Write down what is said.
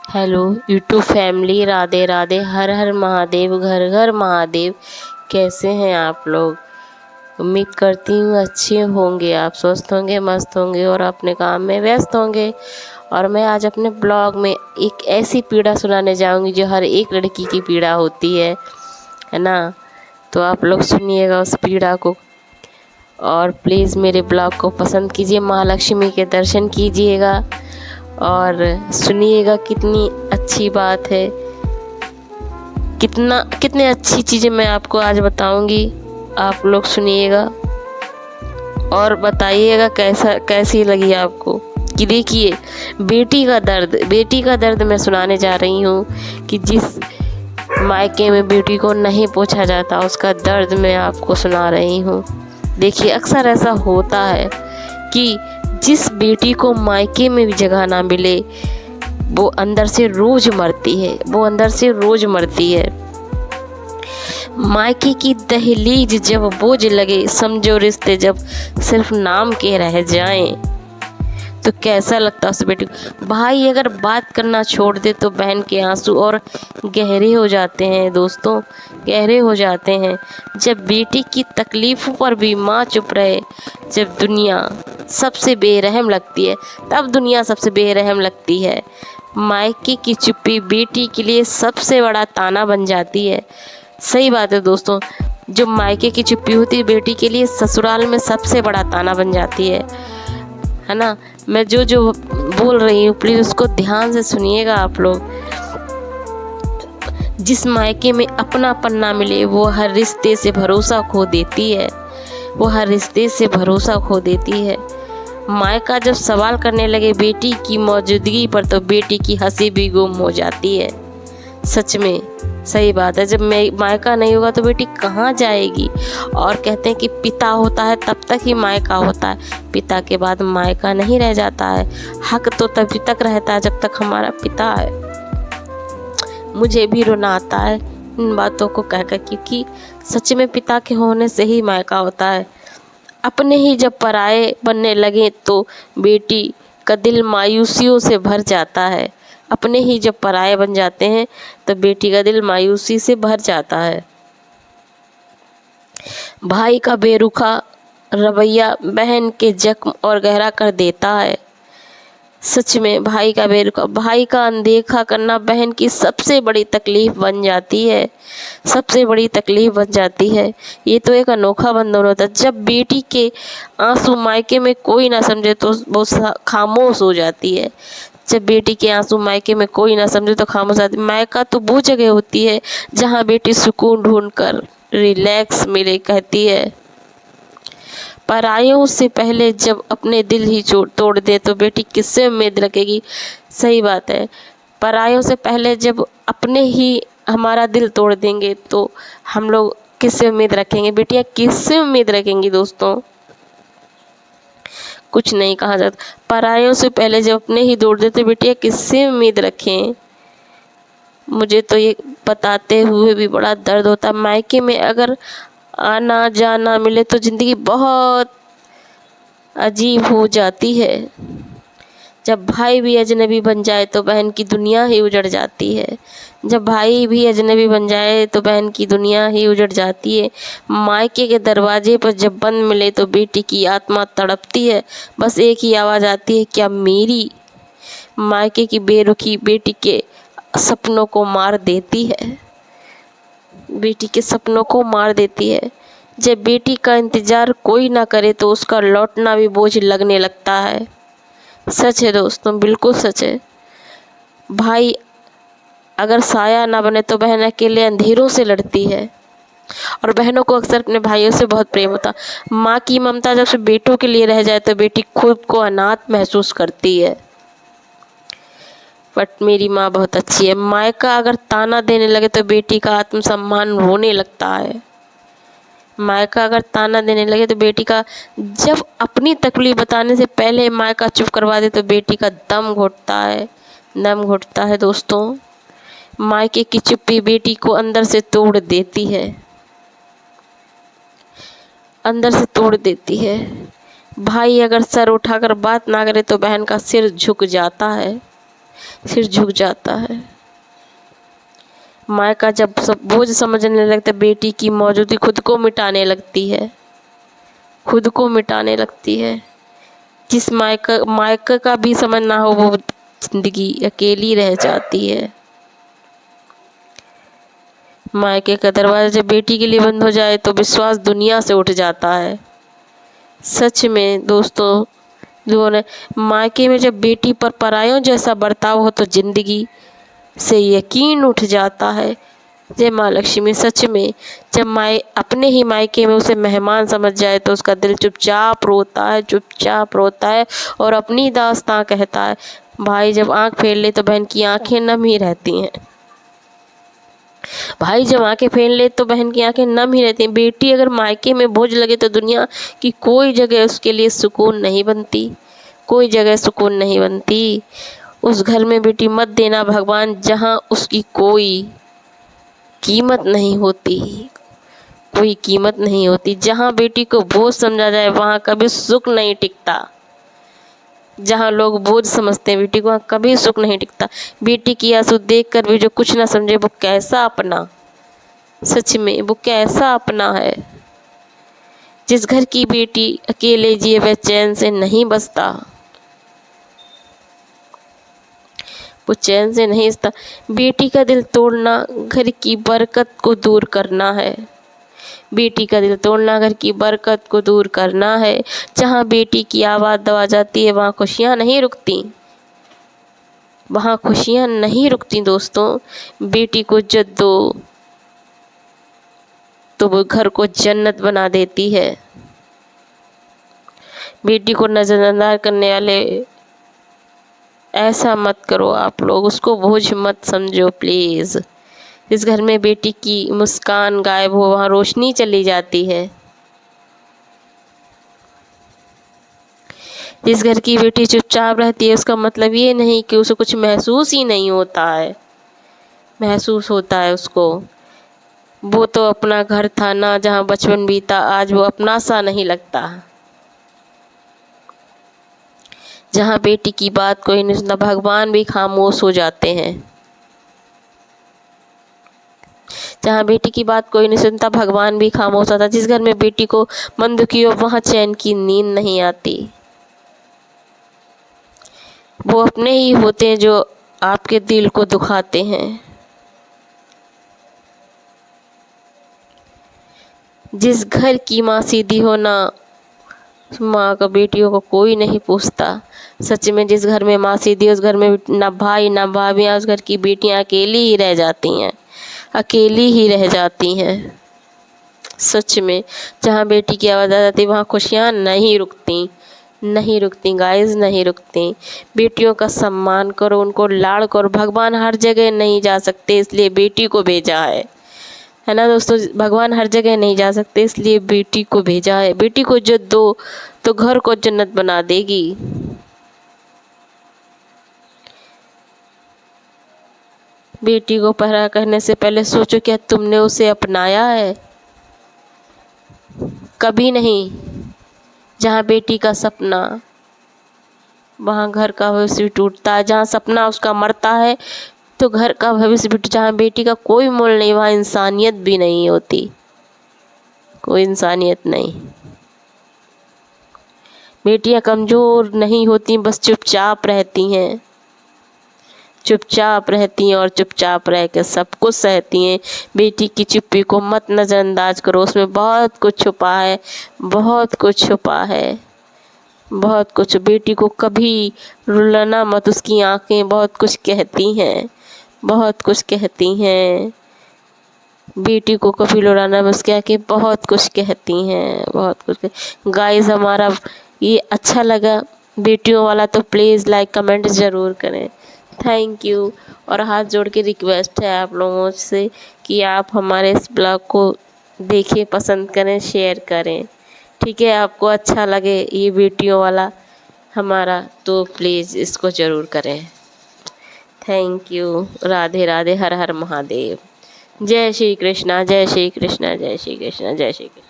Hello YouTube family, Radhe Radhe, Har Har Mahadev, घर घर महादेव। कैसे हैं आप लोग? उम्मीद करती हूँ अच्छे होंगे, आप स्वस्थ होंगे, मस्त होंगे और अपने काम में व्यस्त होंगे। और मैं आज अपने ब्लॉग में एक ऐसी पीड़ा सुनाने जाऊंगी जो हर एक लड़की की पीड़ा होती है ना। तो आप लोग सुनिएगा उस पीड़ा को और प्लीज़ मेरे ब्लॉग को पसंद कीजिए, महालक्ष्मी के दर्शन कीजिएगा और सुनिएगा कितनी अच्छी बात है, कितने अच्छी चीज़ें मैं आपको आज बताऊंगी। आप लोग सुनिएगा और बताइएगा कैसी लगी आपको। कि देखिए, बेटी का दर्द मैं सुनाने जा रही हूँ कि जिस मायके में बेटी को नहीं पूछा जाता उसका दर्द मैं आपको सुना रही हूँ। देखिए, अक्सर ऐसा होता है कि जिस बेटी को मायके में भी जगह ना मिले वो अंदर से रोज मरती है। मायके की दहलीज जब बोझ लगे, समझो रिश्ते जब सिर्फ नाम के रह जाएं, तो कैसा लगता है उस बेटी को। भाई अगर बात करना छोड़ दे तो बहन के आंसू और गहरे हो जाते हैं दोस्तों, गहरे हो जाते हैं। जब बेटी की तकलीफ़ों पर भी माँ चुप रहे, जब दुनिया सबसे बेरहम लगती है, तब दुनिया सबसे बेरहम लगती है। मायके की चुप्पी बेटी के लिए सबसे बड़ा ताना बन जाती है। सही बात है दोस्तों, जो मायके की चुप्पी होती है बेटी के लिए ससुराल में सबसे बड़ा ताना बन जाती है ना। मैं जो जो बोल रही हूँ प्लीज़ उसको ध्यान से सुनिएगा आप लोग। जिस मायके में अपनापन ना मिले वो हर रिश्ते से भरोसा खो देती है, मायका जब सवाल करने लगे बेटी की मौजूदगी पर तो बेटी की हंसी भी गुम हो जाती है। सच में सही बात है, जब मायका नहीं होगा तो बेटी कहाँ जाएगी। और कहते हैं कि पिता होता है तब तक ही मायका होता है, पिता के बाद मायका नहीं रह जाता है। हक तो तभी तक रहता है जब तक हमारा पिता है। मुझे भी रोना आता है इन बातों को कहकर, क्योंकि सच में पिता के होने से ही मायका होता है। अपने ही जब पराये बनने लगे तो बेटी का दिल मायूसियों से भर जाता है। अपने ही जब पराये बन जाते हैं तो बेटी का दिल मायूसी से भर जाता है। भाई का बेरुखा रवैया बहन के जख्म और गहरा कर देता है। सच में भाई का अनदेखा करना बहन की सबसे बड़ी तकलीफ बन जाती है। ये तो एक अनोखा बंधन होता है। जब बेटी के आंसू मायके में कोई ना समझे तो वो खामोश हो जाती है। मायका तो वो जगह होती है जहाँ बेटी सुकून ढूंढकर रिलैक्स मिले, कहती है। परायों से पहले जब अपने दिल ही तोड़ दे तो बेटी किससे उम्मीद रखेगी। सही बात है, परायों से पहले जब अपने ही हमारा दिल तोड़ देंगे तो हम लोग किससे उम्मीद रखेंगे, बेटियां किससे उम्मीद रखेंगी दोस्तों। कुछ नहीं कहा जाता, परायों से पहले जब अपने ही तोड़ देते बेटियां किससे उम्मीद रखें। मुझे तो ये बताते हुए भी बड़ा दर्द होता है। मायके में अगर आना जाना मिले तो ज़िंदगी बहुत अजीब हो जाती है। जब भाई भी अजनबी बन जाए तो बहन की दुनिया ही उजड़ जाती है। मायके के दरवाजे पर जब बंद मिले तो बेटी की आत्मा तड़पती है। बस एक ही आवाज़ आती है, क्या मेरी। मायके की बेरुखी बेटी के सपनों को मार देती है। जब बेटी का इंतज़ार कोई ना करे तो उसका लौटना भी बोझ लगने लगता है। सच है दोस्तों, बिल्कुल सच है। भाई अगर साया ना बने तो बहन अकेले अंधेरों से लड़ती है। और बहनों को अक्सर अपने भाइयों से बहुत प्रेम होता। माँ की ममता जब से बेटों के लिए रह जाए तो बेटी खुद को अनाथ महसूस करती है। बट मेरी माँ बहुत अच्छी है। मायका अगर ताना देने लगे तो बेटी का आत्मसम्मान रोने लगता है। जब अपनी तकलीफ बताने से पहले मायका चुप करवा दे तो बेटी का दम घुटता है दोस्तों। मायके की चुप्पी बेटी को अंदर से तोड़ देती है। भाई अगर सर उठाकर बात ना करे तो बहन का सिर झुक जाता है। सिर झुक जाता है। मायका जब सब बोझ समझने लगता है, बेटी की मौजूदगी खुद को मिटाने लगती है, खुद को मिटाने लगती है। जिस मायका मायका का भी समझ ना हो, वो जिंदगी अकेली रह जाती है। मायके का दरवाजा जब बेटी के लिए बंद हो जाए तो विश्वास दुनिया से उठ जाता है। सच में दोस्तों, जो ने मायके में जब बेटी पर परायों जैसा बर्ताव हो तो जिंदगी से यकीन उठ जाता है। जय माँ लक्ष्मी। सच में जब अपने ही मायके में उसे मेहमान समझ जाए तो उसका दिल चुपचाप रोता है, चुपचाप रोता है और अपनी दास्तां कहता है। भाई जब आंख फेर ले तो बहन की आंखें नम ही रहती हैं। भाई जब आंखें फेर ले तो बहन की आंखें नम ही रहती हैं। बेटी अगर मायके में बोझ लगे तो दुनिया की कोई जगह उसके लिए सुकून नहीं बनती, कोई जगह सुकून नहीं बनती। उस घर में बेटी मत देना भगवान जहाँ उसकी कोई कीमत नहीं होती, कोई कीमत नहीं होती। जहाँ बेटी को बोझ समझा जाए वहाँ कभी सुख नहीं टिकता। जहाँ लोग बोझ समझते हैं बेटी को, वहाँ कभी सुख नहीं टिकता। बेटी की आंसू देखकर भी जो कुछ ना समझे वो कैसा अपना, सच में वो कैसा अपना है। जिस घर की बेटी अकेले जिए वह चैन से नहीं बसता, वो चैन से नहीं बसता। बेटी का दिल तोड़ना घर की बरकत को दूर करना है, बेटी का दिल तोड़ना घर की बरकत को दूर करना है। जहाँ बेटी की आवाज़ दबा जाती है वहाँ खुशियाँ नहीं रुकती, वहाँ खुशियाँ नहीं रुकती दोस्तों। बेटी को इज्जत दो तो वो घर को जन्नत बना देती है। बेटी को नजरअंदाज करने वाले ऐसा मत करो आप लोग, उसको बोझ मत समझो प्लीज़। जिस घर में बेटी की मुस्कान गायब हो वहाँ रोशनी चली जाती है। जिस घर की बेटी चुपचाप रहती है उसका मतलब ये नहीं कि उसे कुछ महसूस ही नहीं होता है, महसूस होता है उसको। वो तो अपना घर था ना जहाँ बचपन बीता, आज वो अपना सा नहीं लगता। जहाँ बेटी की बात कोई नहीं सुनता भगवान भी खामोश हो जाते हैं। जहाँ बेटी की बात कोई नहीं सुनता भगवान भी खामोश होता। जिस घर में बेटी को मन दुखी हो वहाँ चैन की नींद नहीं आती। वो अपने ही होते हैं जो आपके दिल को दुखाते हैं। जिस घर की माँ सीधी हो ना, माँ का बेटियों को कोई नहीं पूछता। सच में जिस घर में माँ सीधी है उस घर में ना भाई ना भाभी, उस घर की बेटियाँ अकेली ही रह जाती हैं, अकेली ही रह जाती हैं। सच में जहाँ बेटी की आवाज़ आ जाती है वहाँ खुशियाँ नहीं रुकती, नहीं रुकती गाइस, नहीं रुकती। बेटियों का सम्मान करो, उनको लाड़ करो। भगवान हर जगह नहीं जा सकते इसलिए बेटी को भेजा है ना दोस्तों। भगवान हर जगह नहीं जा सकते इसलिए बेटी को भेजा है। बेटी को इज्जत दो तो घर को जन्नत बना देगी। बेटी को पहरा करने से पहले सोचो क्या तुमने उसे अपनाया है? कभी नहीं। जहाँ बेटी का सपना वहाँ घर का भविष्य भी टूटता है। जहाँ सपना उसका मरता है तो घर का भविष्य भी। जहाँ बेटी का कोई मोल नहीं वहाँ इंसानियत भी नहीं होती, कोई इंसानियत नहीं। बेटियाँ कमज़ोर नहीं होती, बस चुपचाप रहती हैं, चुपचाप रहती हैं और चुपचाप रह के सब कुछ सहती हैं। बेटी की चुप्पी को मत नज़रअंदाज करो, उसमें बहुत कुछ छुपा है, बहुत कुछ छुपा है, बहुत कुछ। बेटी को कभी रुलाना मत, उसकी आंखें बहुत कुछ कहती हैं, बहुत कुछ कहती हैं। बेटी को कभी रुलाना मत, उसकी आंखें बहुत कुछ कहती हैं, बहुत कुछ। गाइस हमारा ये अच्छा लगा बेटियों वाला तो प्लीज़ लाइक कमेंट ज़रूर करें। Thank you. और हाथ जोड़ के रिक्वेस्ट है आप लोगों से कि आप हमारे इस ब्लॉग को देखें, पसंद करें, शेयर करें। ठीक है, आपको अच्छा लगे ये बेटियों वाला हमारा तो प्लीज़ इसको ज़रूर करें। Thank you. राधे राधे, हर हर महादेव। जय श्री कृष्णा, जय श्री कृष्णा, जय श्री कृष्णा, जय श्री कृष्ण।